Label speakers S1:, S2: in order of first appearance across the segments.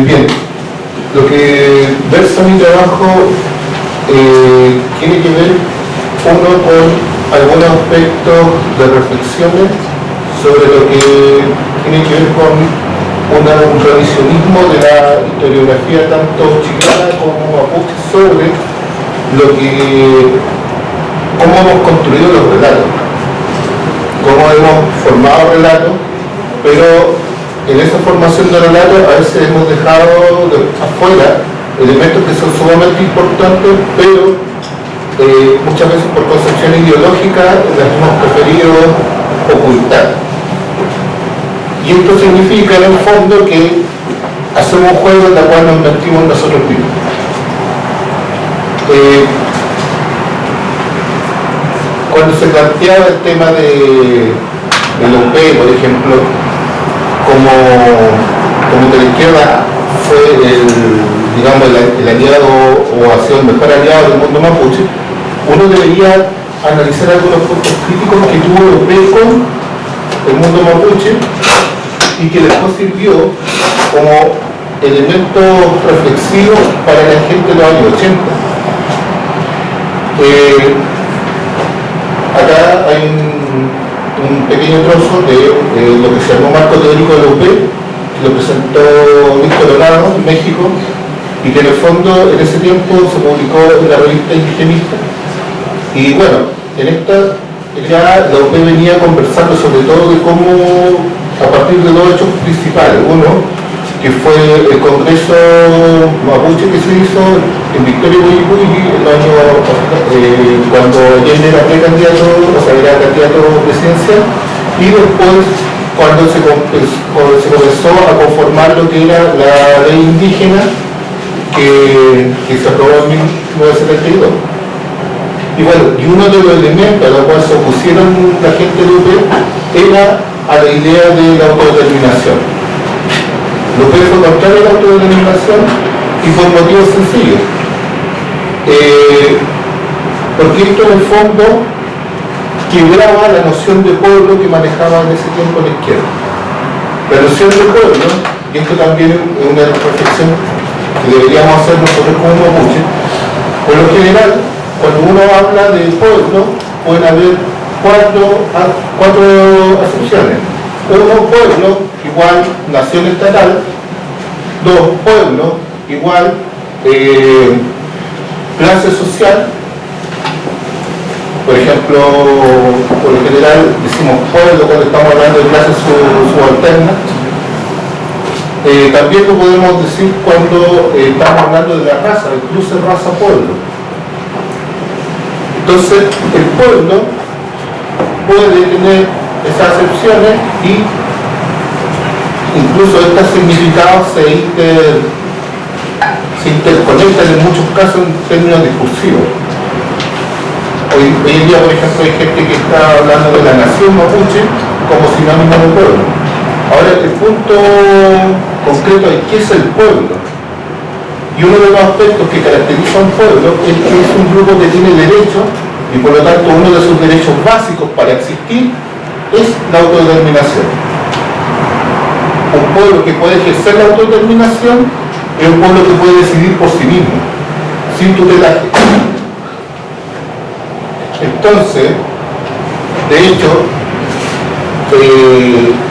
S1: Bien, lo que versa mi trabajo tiene que ver, uno, con algunos aspectos de reflexiones sobre lo que tiene que ver con un revisionismo de la historiografía tanto chilena como mapuche sobre cómo hemos construido los relatos, cómo hemos formado relatos, pero en esa formación de relatos a veces hemos dejado afuera elementos que son sumamente importantes, pero muchas veces por concepción ideológica las hemos preferido ocultar. Y esto significa en el fondo que hacemos un juego en el cual nos mentimos nosotros mismos. Cuando se planteaba el tema de la UP, por ejemplo, como de la izquierda fue el aliado o ha sido el mejor aliado del mundo mapuche, uno debería analizar algunos puntos críticos que tuvo la UP con el mundo mapuche y que después sirvió como elemento reflexivo para la gente de los años 80. Acá hay un pequeño trozo de lo que se llamó marco teórico de la UP, que lo presentó Víctor Leonardo en México, y que en el fondo en ese tiempo se publicó en la revista Indigenista. Y bueno, en esta ya la UP venía conversando sobre todo de cómo, a partir de dos hechos principales. Uno, que fue el congreso mapuche que se hizo en Victoria Huillicuyli el año cuando Allende era precandidato, o sea, era candidato presidencial, y después cuando se comenzó a conformar lo que era la ley indígena que se aprobó en 1972. Y bueno, y uno de los elementos a los cuales se opusieron la gente de UP era a la idea de la autodeterminación. Lo que fue contrario a la autodeterminación y por motivos sencillos. Porque esto en el fondo quebraba la noción de pueblo que manejaba en ese tiempo la izquierda. La noción de pueblo, y esto también es una reflexión que deberíamos hacer nosotros como mapuche, por lo general, cuando uno habla de pueblo, pueden haber cuatro acepciones. Uno, pueblo, igual nación estatal. Dos, pueblo, igual clase social. Por ejemplo, por lo general decimos pueblo cuando estamos hablando de clases subalternas. También lo podemos decir cuando estamos hablando de la raza, el cruce raza-pueblo. Entonces, el pueblo puede tener esas acepciones y incluso estos significados se interconectan en muchos casos en términos discursivos. Hoy en día, por ejemplo, hay gente que está hablando de la nación mapuche como sinónimo de pueblo. Ahora, el punto concreto es ¿qué es el pueblo? Y uno de los aspectos que caracteriza a un pueblo es que es un grupo que tiene derechos y por lo tanto uno de sus derechos básicos para existir es la autodeterminación. Un pueblo que puede ejercer la autodeterminación es un pueblo que puede decidir por sí mismo, sin tutelaje. Entonces, de hecho,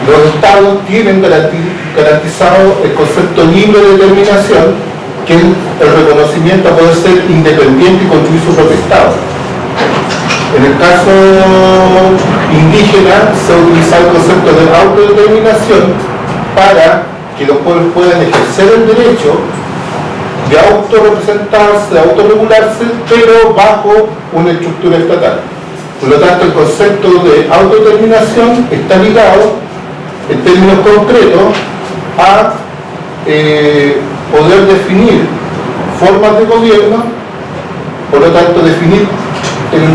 S1: los estados tienen garantizado el concepto libre de determinación, que es el reconocimiento a poder ser independiente y construir su propio estado. En el caso indígena se utiliza el concepto de autodeterminación para que los pueblos puedan ejercer el derecho de autorrepresentarse, de autorregularse, pero bajo una estructura estatal. Por lo tanto, el concepto de autodeterminación está ligado, en términos concretos, a poder definir formas de gobierno, por lo tanto, definir en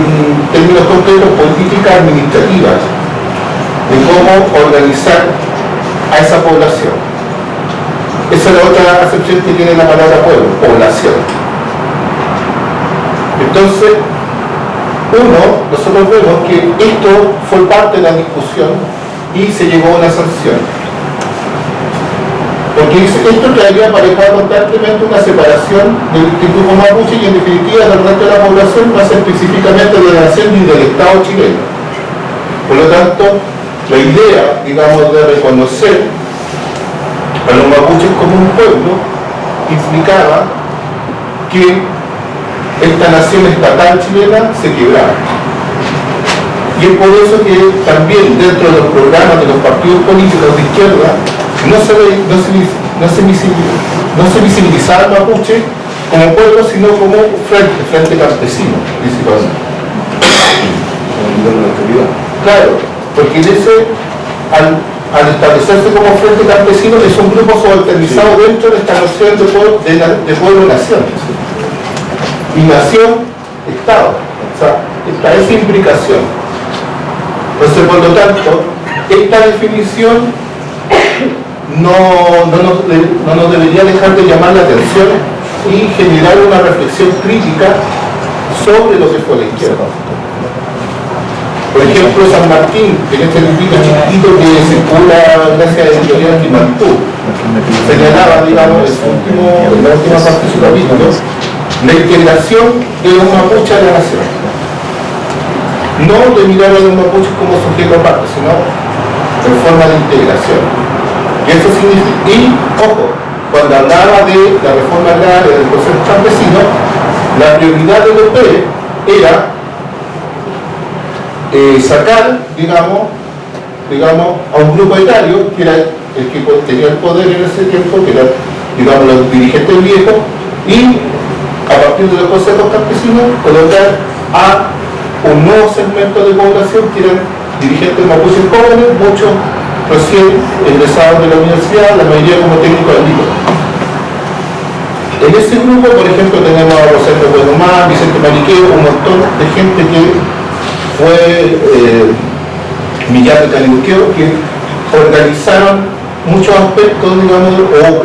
S1: términos concretos, políticas administrativas de cómo organizar a esa población. Esa es la otra acepción que tiene la palabra pueblo, población. Entonces, nosotros vemos que esto fue parte de la discusión y se llegó a una sanción. Porque esto traería aparejado constantemente una separación del grupo mapuche y en definitiva del resto de la población, más específicamente de la nación y del Estado chileno. Por lo tanto, la idea, digamos, de reconocer a los mapuches como un pueblo implicaba que esta nación estatal chilena se quebraba. Y es por eso que también dentro de los programas de los partidos políticos de izquierda no se visibilizaba el mapuche como pueblo, sino como frente campesino, principalmente. Claro, porque al establecerse como frente campesino es un grupo subalternizado dentro de esta noción de pueblo-nación. Y nación-estado. O sea, está esa implicación. Entonces, por lo tanto, esta definición no nos debería dejar de llamar la atención y generar una reflexión crítica sobre lo que fue la izquierda. Por ejemplo, San Martín, en este librito chiquitito que circula gracias a la editorial Quimantú, señalaba, digamos, en la última parte de su capítulo, la integración de los mapuches a la nación. No de mirar a los mapuches como sujeto aparte, sino en forma de integración. Y eso significa, y ojo, cuando hablaba de la reforma agraria del proceso campesino, la prioridad del OP era sacar, digamos, a un grupo etario, que era el que tenía el poder en ese tiempo, que eran, digamos, los dirigentes viejos, y a partir de los consejos campesinos, colocar a un nuevo segmento de población, que eran dirigentes mapuches jóvenes, muchos recién egresados de la universidad, la mayoría como técnicos agrícolas. En ese grupo, por ejemplo, tenemos a Rosendo Buenomán, Vicente Mariqueo, un montón de gente que fue Millar de Calibuqueo, que organizaron muchos aspectos, digamos,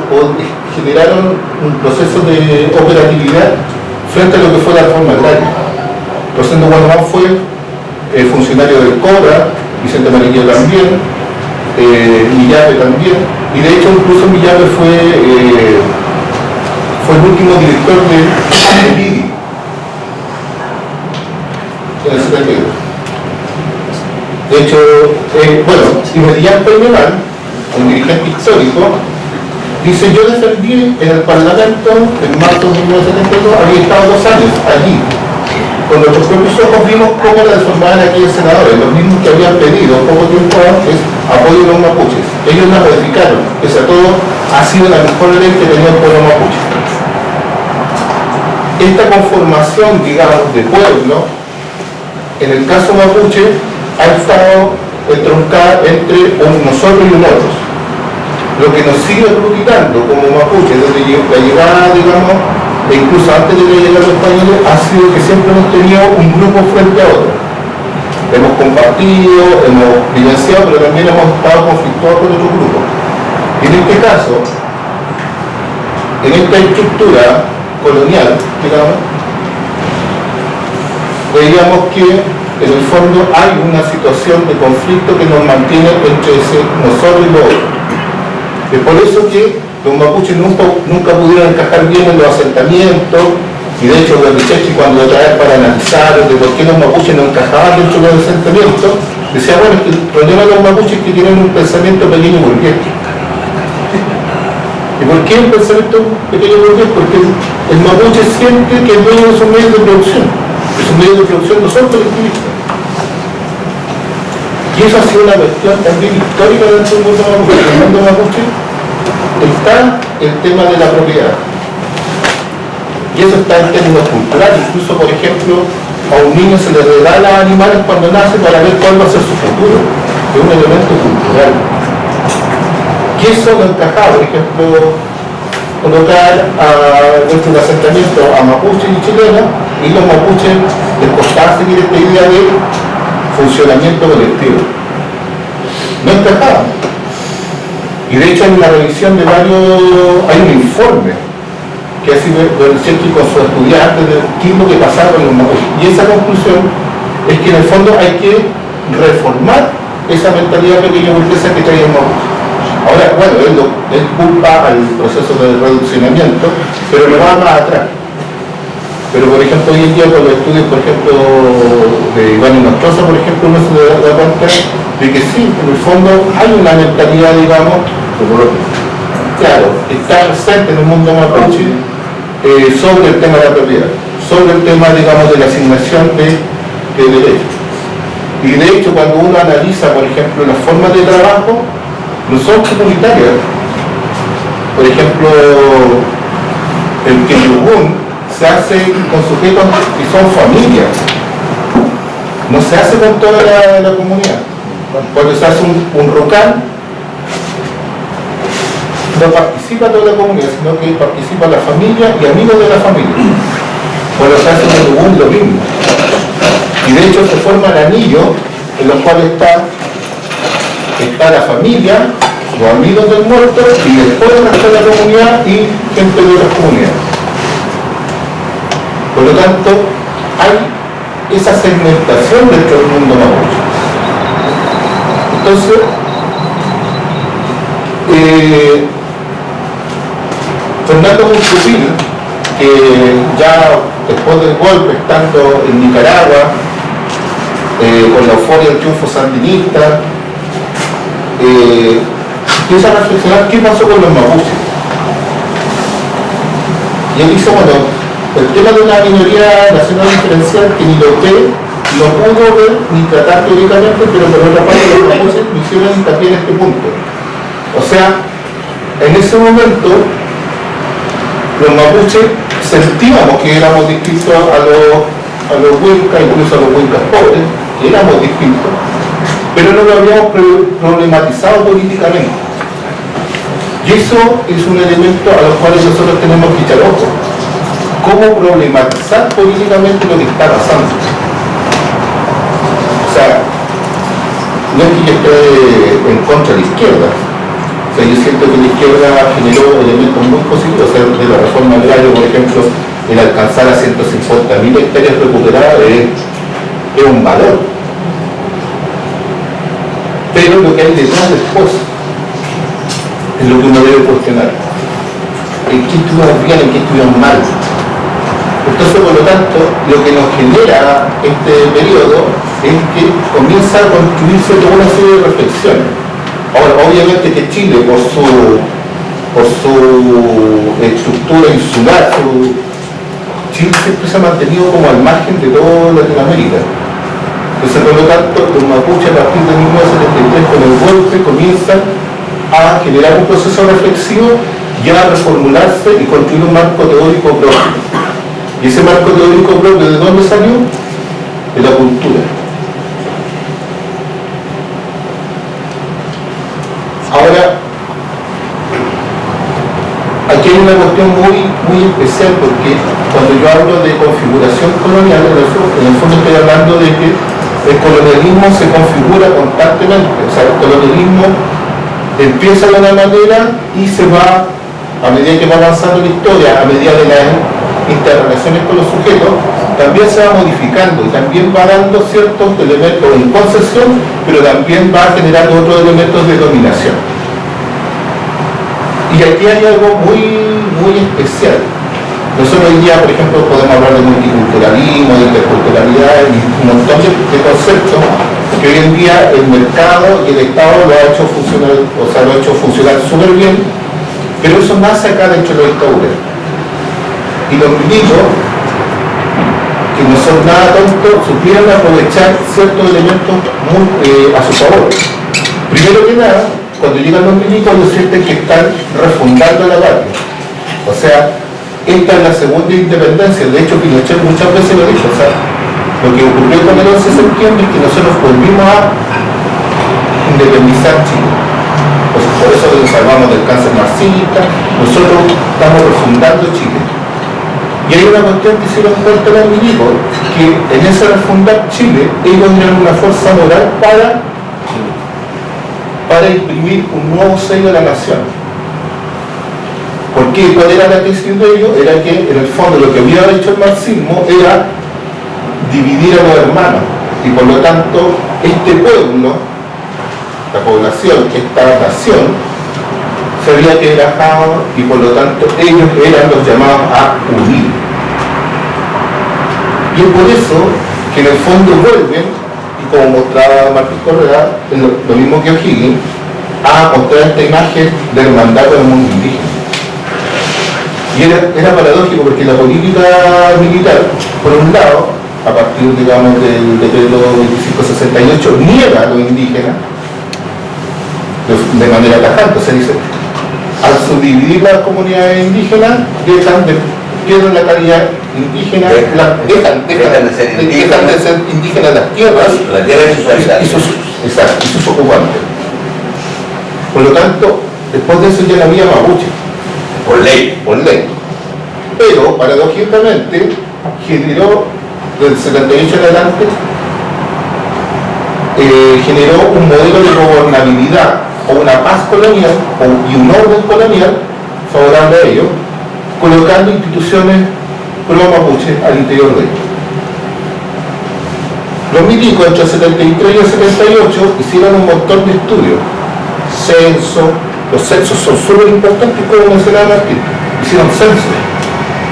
S1: o generaron un proceso de operatividad frente a lo que fue la reforma agraria. Rosendo Buenomán fue funcionario del COBRA, Vicente Mariqueo también, Millar también, y de hecho incluso Millar fue el último director de BIDI en el 72. De hecho, y Medellín Peñalán, un dirigente histórico, dice: yo defendí en el Parlamento en marzo de 1972, había estado 2 años allí. Con nuestros propios ojos vimos cómo la transformaban aquellos senadores, los mismos que habían pedido poco tiempo antes apoyo a los mapuches. Ellos la modificaron, pese a todo, ha sido la mejor ley que tenía el pueblo mapuche. Esta conformación, digamos, de pueblo, en el caso mapuche, ha estado entroncada entre un nosotros y un otros. Lo que nos sigue aglutinando como mapuche desde la llegada, digamos, e incluso antes de la llegada de los españoles, ha sido que siempre hemos tenido un grupo frente a otro. Hemos compartido, hemos vivenciado, pero también hemos estado conflictuados con otros grupos. Y en este caso, en esta estructura colonial, digamos, veíamos que en el fondo hay una situación de conflicto que nos mantiene entre nosotros y los otros. Es por eso que los mapuches nunca pudieron encajar bien en los asentamientos, y de hecho Berrichetti, cuando lo trae para analizar de por qué los mapuches no encajaban dentro de los asentamientos, decía: bueno, es que el problema de los mapuches es que tienen un pensamiento pequeño burgués. ¿Y por qué el pensamiento pequeño burgués? Porque el mapuche siente que es dueño de sus medios de producción. Esos medios de producción no son colectivistas. Y eso ha sido una cuestión también histórica dentro del mundo mapuche. En el mundo mapuche está el tema de la propiedad. Y eso está en términos culturales. Incluso, por ejemplo, a un niño se le regala animales cuando nace para ver cuál va a ser su futuro. Es un elemento cultural. Y eso no encajaba, por ejemplo, colocar a nuestro asentamiento a mapuches y chilenos, y los mapuches les costaba seguir esta idea de funcionamiento colectivo. No encajaba. Y de hecho hay una revisión de hay un informe que ha sido del centro con sus estudiantes de qué es lo que pasaba con los mapuches. Y esa conclusión es que en el fondo hay que reformar esa mentalidad pequeña burguesa que trae el mapuche. Ahora, bueno, es culpa al proceso de reduccionamiento, pero no va más atrás. Pero, por ejemplo, hoy en día con los estudios, por ejemplo, de Iván y Nostroza, por ejemplo, uno se da cuenta de que sí, en el fondo hay una mentalidad, digamos, claro, está presente en el mundo mapuche sobre el tema de la propiedad, sobre el tema, digamos, de la asignación de derechos. Y de hecho, cuando uno analiza, por ejemplo, las formas de trabajo, no son comunitarias. Por ejemplo, el Queyugún se hace con sujetos que son familias, no se hace con toda la comunidad. Cuando se hace un rucal, no participa toda la comunidad, sino que participa la familia y amigos de la familia. Cuando se hace un Queyugún, lo mismo. Y de hecho se forman anillos en los cuales está la familia, los amigos del muerto, y después el resto de la comunidad y gente de otras comunidades. Por lo tanto, hay esa segmentación dentro del mundo mapuche. Entonces, Fernando Muchupil, que ya después del golpe, estando en Nicaragua, con la euforia del triunfo sandinista, empieza a reflexionar qué pasó con los mapuches. Y él dice, bueno, el tema de una minoría nacional diferencial que ni lo ve, no pudo ver ni tratar teóricamente, pero por otra parte los mapuches lo hicieron hincapié en este punto. O sea, en ese momento los mapuches sentíamos que éramos distintos a los huincas, incluso a los huincas pobres, que éramos distintos, pero no lo habíamos problematizado políticamente. Y eso es un elemento a los cuales nosotros tenemos que echar ojo. ¿Cómo problematizar políticamente lo que está pasando? O sea, no es que yo esté en contra de la izquierda. O sea, yo siento que la izquierda generó elementos muy positivos. O sea, de la reforma agraria, por ejemplo, el alcanzar a 150.000 hectáreas recuperadas es un valor. Pero lo que hay detrás después es lo que uno debe cuestionar. ¿En qué estuvimos bien, en qué estuvimos mal? Entonces, por lo tanto, lo que nos genera este periodo es que comienza a construirse toda una serie de reflexiones. Ahora, obviamente que Chile, por su estructura insular, Chile siempre se ha mantenido como al margen de toda Latinoamérica. Entonces, por lo tanto, los mapuches a partir de 1973 con el golpe comienzan a generar un proceso reflexivo y a reformularse y construir un marco teórico propio. Y ese marco teórico propio, ¿de dónde salió? De la cultura. Ahora, aquí hay una cuestión muy especial, porque cuando yo hablo de configuración colonial, en el fondo estoy hablando de que el colonialismo se configura constantemente. O sea, el colonialismo empieza de una manera y se va, a medida que va avanzando la historia, a medida de las interrelaciones con los sujetos, también se va modificando y también va dando ciertos elementos en concesión, pero también va generando otros elementos de dominación. Y aquí hay algo muy especial. Nosotros hoy día, por ejemplo, podemos hablar de multiculturalismo, de interculturalidad y un montón de conceptos que hoy en día el mercado y el Estado lo ha hecho funcionar, o sea, lo ha hecho funcionar súper bien, pero eso nace acá dentro de la dictadura. Y los milicos, que no son nada tontos, supieron aprovechar ciertos elementos a su favor. Primero que nada, cuando llegan los milicos, ellos sienten que están refundando la patria. O sea, esta es la segunda independencia. De hecho, Pinochet muchas veces lo dijo. O sea, lo que ocurrió con el 11 de septiembre es que nosotros volvimos a independizar Chile. Pues por eso nos salvamos del cáncer marxista, nosotros estamos refundando Chile. Y hay una cuestión que hicieron fuerte los milicos, que en ese refundar Chile, ellos eran una fuerza moral para imprimir un nuevo sello a la nación. Porque cuál era la tesis de ellos, era que en el fondo lo que había hecho el marxismo era dividir a los hermanos, y por lo tanto este pueblo, la población, esta nación, se había quebrantado, y por lo tanto ellos eran los llamados a unir. Y es por eso que en el fondo vuelven, y como mostraba Martín Correa, lo mismo que O'Higgins, a mostrar esta imagen del mandato del mundo indígena. Y era paradójico porque la política militar, por un lado, a partir, digamos, del decreto 2568, niega a los indígenas de manera tajante. Se dice, al subdividir las comunidades indígenas, pierden la calidad indígena, dejan de ser indígenas las tierras,
S2: la tierra
S1: y sus ocupantes. Por lo tanto, después de eso ya no había mapuche. Por ley. Pero, paradójicamente, generó, del 78 en adelante, generó un modelo de gobernabilidad o una paz colonial y un orden colonial favorable a ello, colocando instituciones pro-mapuche al interior de ellos. Los milicos entre el 73 y el 78 hicieron un montón de estudios. Los censos son súper importantes, como mencionaba Martín. Hicieron censos.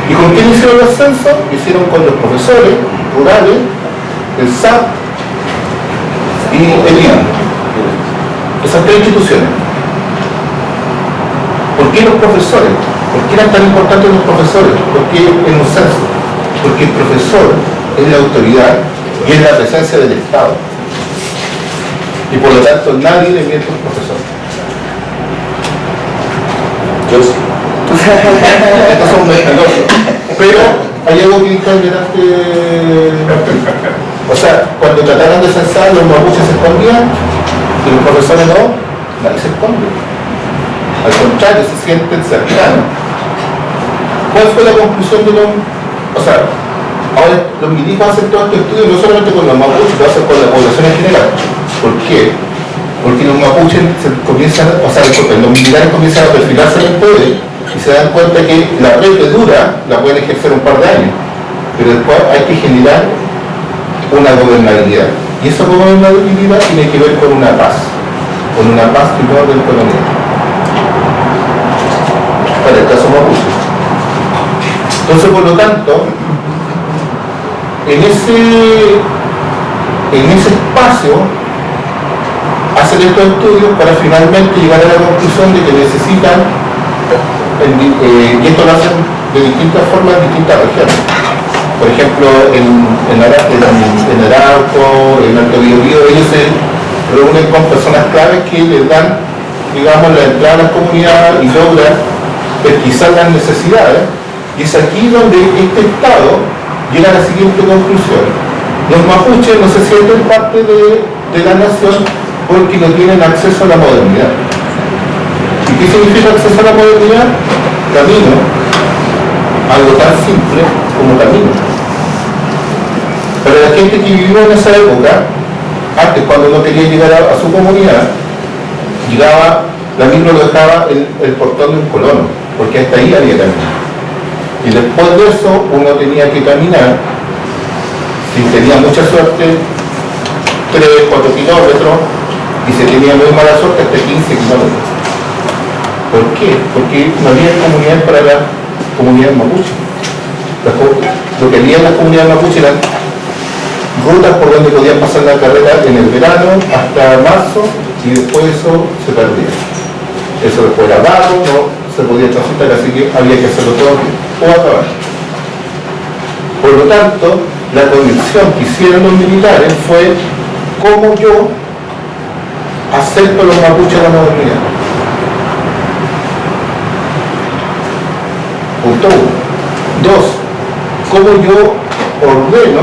S1: ¿Y con quién hicieron los censos? Hicieron con los profesores rurales, el SAP y el INAH. Esas tres instituciones. ¿Por qué los profesores? ¿Por qué eran tan importantes los profesores? ¿Por qué en un censo? Porque el profesor es la autoridad y es la presencia del Estado. Y por lo tanto nadie le miente al profesor.
S2: Yo sí.
S1: Estos son mentirosos. Pero hay algo que dijo delante. O sea, cuando trataron de censar, los mapuches se escondían y los profesores no, nadie se esconde. Al contrario, se sienten cercanos. ¿Cuál fue la conclusión de los... O sea, ahora los milicos hacen todo este estudio no solamente con los mapuches, lo hacen con la población en general. ¿Por qué? Porque los mapuches comienzan, o sea, los militares comienzan a perfilarse en el poder y se dan cuenta que la dura la pueden ejercer un par de años, pero después hay que generar una gobernabilidad. Y esa gobernabilidad tiene que ver con una paz y un orden colonial. Para el caso mapuche. Entonces, por lo tanto, en ese espacio hacen estos estudios para finalmente llegar a la conclusión de que necesitan, y esto lo hacen de distintas formas en distintas regiones. Por ejemplo, en Arauco, en Alto Biobío, ellos se reúnen con personas claves que les dan, digamos, la entrada a la comunidad y logran pesquisar las necesidades. Y es aquí donde este Estado llega a la siguiente conclusión. Los mapuches no se sienten parte de la nación porque no tienen acceso a la modernidad. ¿Y qué significa acceso a la modernidad? Camino, algo tan simple como camino. Para la gente que vivió en esa época, antes cuando no quería llegar a su comunidad, la micro lo dejaba el portón de un colono, porque hasta ahí había camino. Y después de eso uno tenía que caminar, si tenía mucha suerte, 3, 4 kilómetros, y se tenía muy mala suerte hasta 15 kilómetros. ¿Por qué? Porque no había comunidad para la comunidad mapuche. Lo que había en las comunidades mapuche eran rutas por donde podían pasar la carrera en el verano hasta marzo, y después eso se perdía. Eso después era barro, no se podía transitar, así que había que hacerlo todo bien, o acabar. Por lo tanto, la condición que hicieron los militares fue cómo yo acerco a los mapuches a la modernidad. Punto 1. 2. Cómo yo ordeno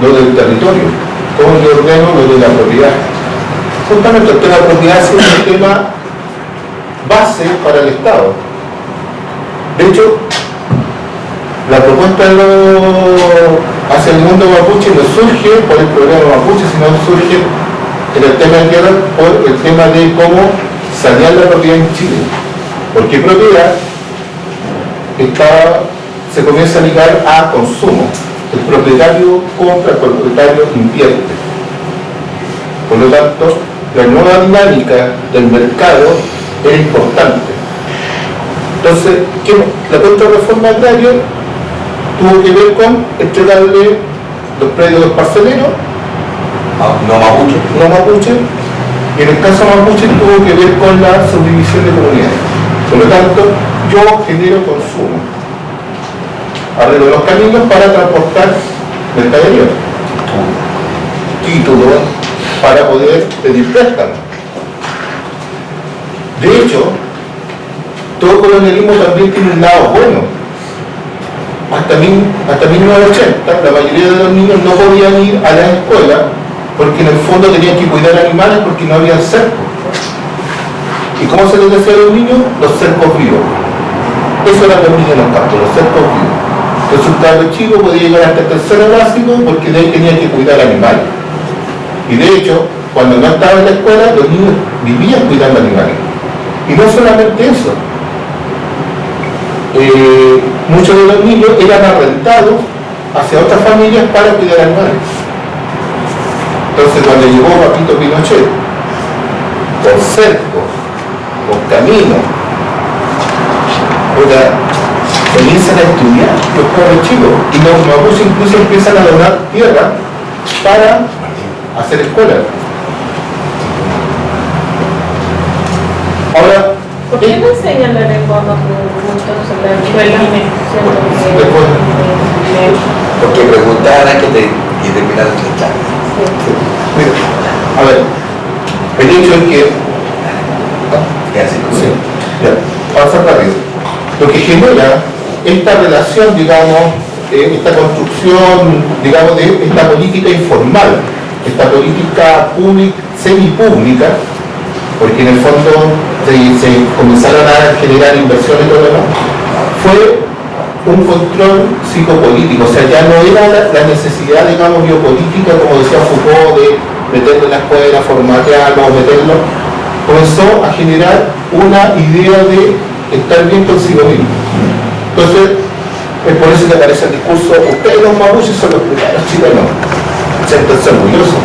S1: lo del territorio, cómo yo ordeno lo de la propiedad. Justamente el tema de la propiedad es un tema base para el Estado. De hecho, la propuesta hacia el mundo mapuche no surge por el problema mapuche, sino surge en el tema de tierra por el tema de cómo sanear la propiedad en Chile. Porque propiedad se comienza a ligar a consumo. El propietario compra, el propietario invierte. Por lo tanto, la nueva dinámica del mercado era importante. Entonces, la contrarreforma agraria tuvo que ver con entregarle los predios de los parceleros, no mapuche, y en el caso mapuche tuvo que ver con la subdivisión de comunidades. Por lo tanto, yo genero consumo, arreglo los caminos para transportar mercadería, títulos para poder pedir préstamos. De hecho, todo colonialismo también tiene un lado bueno. Hasta 1980, la mayoría de los niños no podían ir a la escuela porque en el fondo tenían que cuidar animales porque no había cercos. ¿Y cómo se les decía a los niños? Los cercos vivos. Eso eran los niños en los campos, los cercos vivos. Entonces un cabro chico podía llegar hasta el tercero básico porque de ahí tenía que cuidar animales. Y de hecho, cuando no estaba en la escuela, los niños vivían cuidando animales. Y no solamente eso. Muchos de los niños eran arrentados hacia otras familias para cuidar animales. Entonces cuando llegó Papito Pinochet, con cercos, con caminos, comienzan a estudiar los pobres chicos y los mapuches incluso empiezan a donar tierra para hacer escuelas. Ahora,
S2: ¿por qué no enseñan la lengua mapuche en la escuela?
S3: Porque preguntaban antes de terminar el charla.
S1: Mira, a ver, el hecho es que pasa rápido. Lo que genera esta relación, digamos, esta construcción, digamos, de esta política informal, esta política semipública, porque en el fondo se comenzaron a generar inversiones y todo lo demás, fue un control psicopolítico. O sea, ya no era la necesidad, digamos, biopolítica, como decía Foucault, de meterlo en la escuela, formatearlo, meterlo. Comenzó a generar una idea de estar bien consigo mismo. Entonces, es por eso que aparece el discurso: ustedes los mapuches son los primeros chilenos, siéntense orgullosos.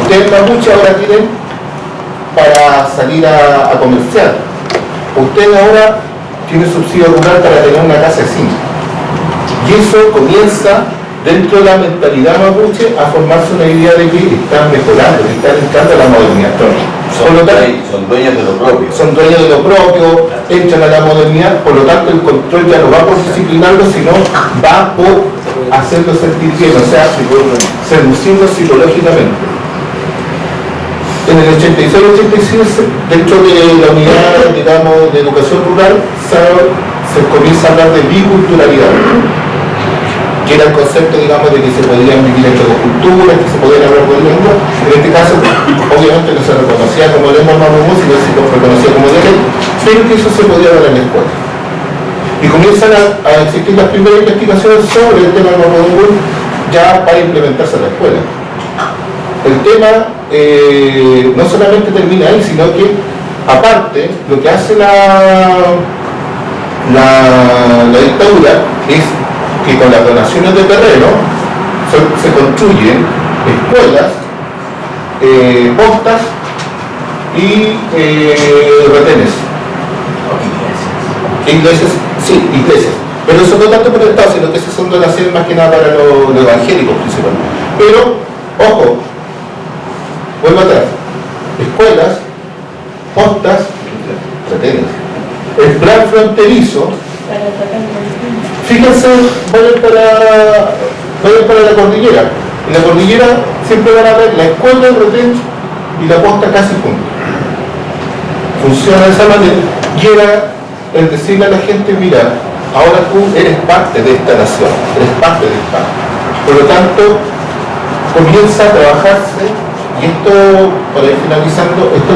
S1: Ustedes mapuches ahora tienen para salir a comerciar. Ustedes ahora tienen subsidio rural para tener una casa de zinc. Y eso comienza dentro de la mentalidad mapuche a formarse una idea de que están mejorando, que están entrando a la modernidad.
S3: Son dueños de lo propio.
S1: Son dueños de lo propio, entran a la modernidad, por lo tanto el control ya no va por disciplinarlo, sino va por hacerlo sentir bien, o sea, seducirlo psicológicamente. En el 86-87, dentro de la unidad, digamos, de educación rural, se comienza a hablar de biculturalidad, que era el concepto, digamos, de que se podían vivir entre dos culturas, que se podían hablar dos lenguas. En este caso, obviamente no se reconocía como lengua mapuche, sino se reconocía como dialecto, pero que eso se podía hablar en la escuela. Y comienzan a existir las primeras investigaciones sobre el tema del mapuche ya para implementarse en la escuela. El tema no solamente termina ahí, sino que aparte lo que hace la dictadura es que con las donaciones de terreno se construyen escuelas, postas y retenes. Iglesias, sí, iglesias. Pero eso no tanto por el Estado, sino que esas son donaciones más que nada para lo evangélico principalmente. Pero, ojo, vuelvo atrás, escuelas, postas, retenes. El plan fronterizo, fíjense, vayan para la cordillera. En la cordillera siempre van a ver la escuela, el retén y la posta casi juntos. Funciona de esa manera. Y era el decirle a la gente: mira, ahora tú eres parte de esta nación, eres parte de esta. Por lo tanto, comienza a trabajarse. Y esto, para ir finalizando, esto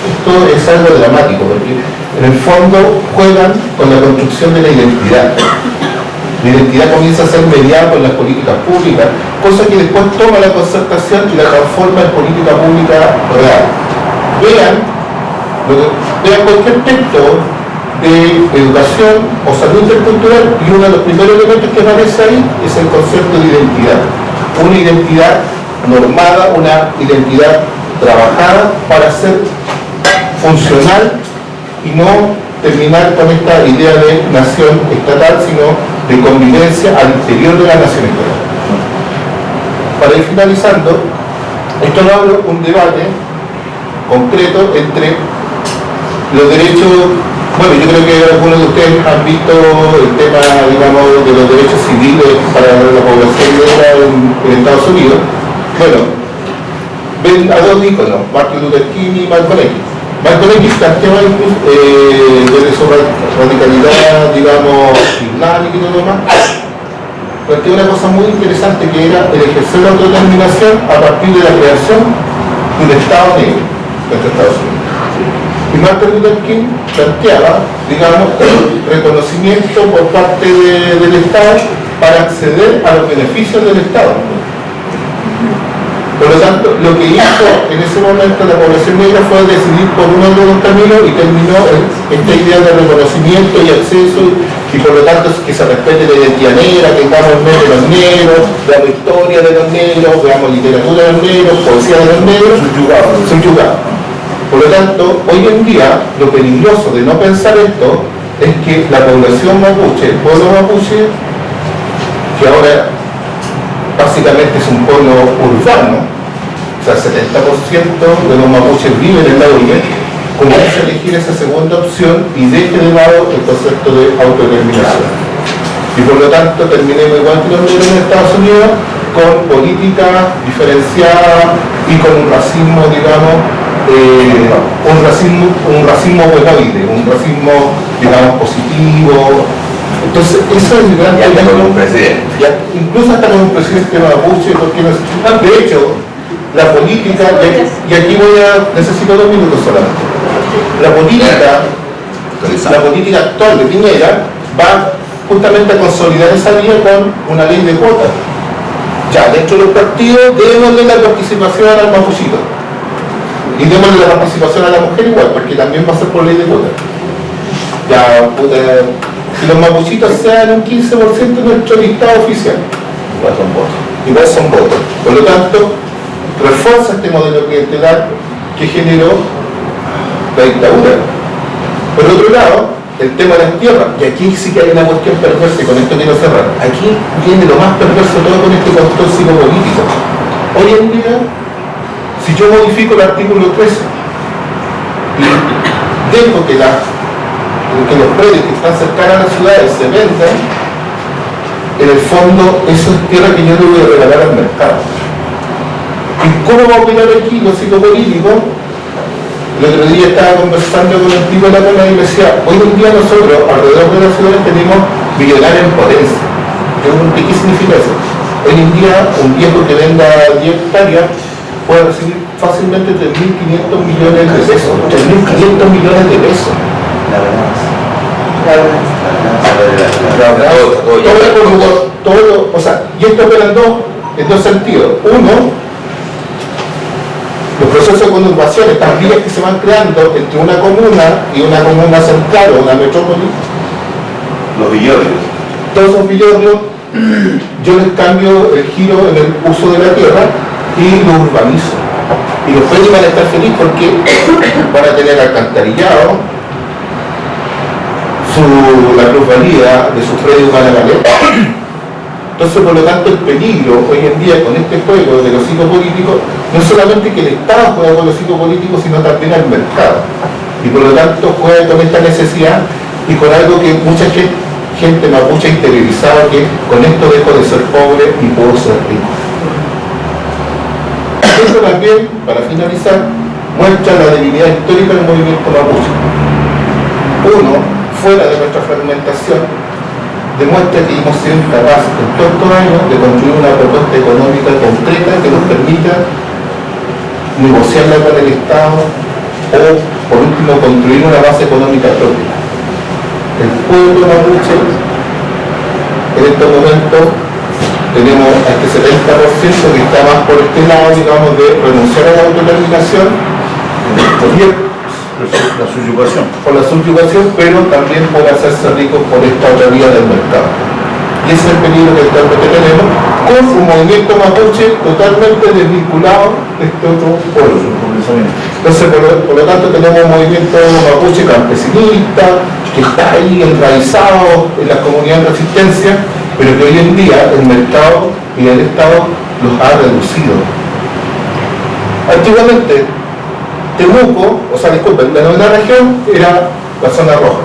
S1: esto es algo dramático, porque en el fondo juegan con la construcción de la identidad. La identidad comienza a ser mediada por las políticas públicas, cosa que después toma la concertación y la transforma en política pública real. Vean cualquier texto de educación o salud intercultural y uno de los primeros elementos que aparece ahí es el concepto de identidad. Una identidad normada, una identidad trabajada para ser funcional y no terminar con esta idea de nación estatal, sino de convivencia al interior de la nación estatal. Para ir finalizando, esto no abre un debate concreto entre los derechos. Bueno, yo creo que algunos de ustedes han visto el tema, digamos, de los derechos civiles para la población negra en Estados Unidos. Bueno, ven a dos íconos, Martin Luther King y Malcolm X. Malcolm X planteaba incluso, desde su radicalidad, digamos, islámica y todo lo demás, planteó una cosa muy interesante que era el ejercer la autodeterminación a partir de la creación de un Estado negro dentro de Estados Unidos. Y Martin Luther King planteaba, digamos, el reconocimiento por parte del Estado para acceder a los beneficios del Estado. Por lo tanto, lo que hizo en ese momento la población negra fue decidir por uno de los caminos y terminó esta idea de reconocimiento y acceso, y por lo tanto que se respete la identidad negra, tengamos de los negros, veamos historia de los negros, veamos literatura de los negros, poesía de los negros, subyugados. Por lo tanto, hoy en día, lo peligroso de no pensar esto es que la población mapuche, el pueblo mapuche, que ahora básicamente es un pueblo urbano, o sea, el 70% de los mapuches viven en la orilla, comienza a elegir esa segunda opción y deje de lado el concepto de autodeterminación. Y por lo tanto terminemos igual que los negros en Estados Unidos, con política diferenciada y con un racismo, digamos, un racismo buenoide, un racismo, digamos, positivo. Entonces, eso es el gran
S3: problema. Con un presidente.
S1: Incluso hasta con un presidente mapuche, porque no, de hecho, la política, y aquí necesito 2 minutos solamente. La política actual de Piñera va justamente a consolidar esa vía con una ley de cuotas. Ya, dentro de los partidos debemos de la participación al mapuchito. Y démosle la participación a la mujer igual, porque también va a ser por ley de cuotas. Ya, si los mapuchitos sean un 15% de nuestro listado oficial, igual son votos. Igual son votos. Por lo tanto, refuerza este modelo clientelar que generó la dictadura. Por otro lado, el tema de las tierras, y aquí sí que hay una cuestión perversa, y con esto quiero cerrar. Aquí viene lo más perverso todo con este control psicopolítico. Hoy en día, si yo modifico el artículo 13 y dejo que los predios que están cercanos a las ciudades se vendan, en el fondo eso es tierra que yo le voy a regalar al mercado. ¿Y cómo va a operar aquí lo psicopolítico? El otro día estaba conversando con el tipo de la cola y me decía, hoy en día nosotros alrededor de las ciudades tenemos millonarios en potencia. ¿Qué significa eso? Hoy en día un viejo que venda 10 hectáreas puede recibir fácilmente 3.500 millones de pesos. 3.500 millones de pesos. O sea, y esto opera en dos sentidos. Uno, los procesos de conurbación, estas vías que se van creando entre una comuna y una comuna central o una metrópoli,
S3: los villorrios.
S1: todos esos villorrios, yo les cambio el giro en el uso de la tierra y lo urbanizo. Y los predios van a estar felices porque van a tener alcantarillado, la plusvalía de sus predios van a valer. Entonces, por lo tanto, el peligro hoy en día con este juego de los psicopolíticos no es solamente que el Estado juega con los psicopolíticos, sino también al mercado. Y por lo tanto juega con esta necesidad y con algo que mucha gente mapuche interiorizada, que con esto dejo de ser pobre y puedo ser rico. Eso también, para finalizar, muestra la debilidad histórica del movimiento mapuche. Uno, fuera de nuestra fragmentación, demuestra que hemos sido incapaces en todos estos años de construir una propuesta económica concreta que nos permita negociarla con el Estado, o por último construir una base económica propia. El pueblo mapuche en estos momentos tenemos a este 70% que está más por este lado, digamos, de renunciar a la autodeterminación
S4: La subyugación.
S1: por la subyugación, pero también por hacerse ricos por esta otra vía del mercado. Y ese es el peligro que actualmente tenemos, con un movimiento mapuche totalmente desvinculado de este otro pueblo. Entonces, por lo tanto, tenemos un movimiento mapuche campesinista, que está ahí enraizado en las comunidades de resistencia, pero que hoy en día el mercado y el Estado los ha reducido. Antiguamente, Temuco, la novena región era la zona roja.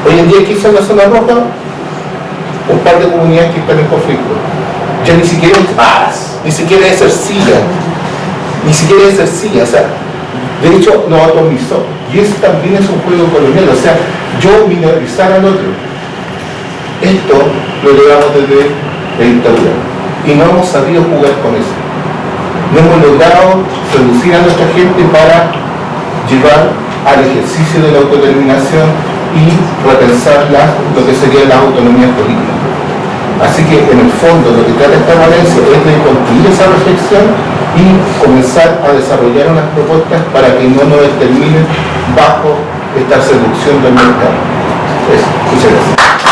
S1: Hoy en día, ¿qué hizo en la zona roja? Un par de comunidades que están en conflicto. Ya ni siquiera es paz, ni siquiera es Ercilla, o sea, de hecho nos atomizó. Y eso también es un juego colonial, o sea, yo minorizar al otro. Esto lo llevamos desde la dictadura y no hemos sabido jugar con eso. No hemos logrado seducir a nuestra gente para llevar al ejercicio de la autodeterminación y repensar lo que serían las autonomías políticas. Así que en el fondo lo que trata esta Valencia es de construir esa reflexión y comenzar a desarrollar unas propuestas para que no nos terminen bajo esta seducción del mercado. Eso. Muchas gracias.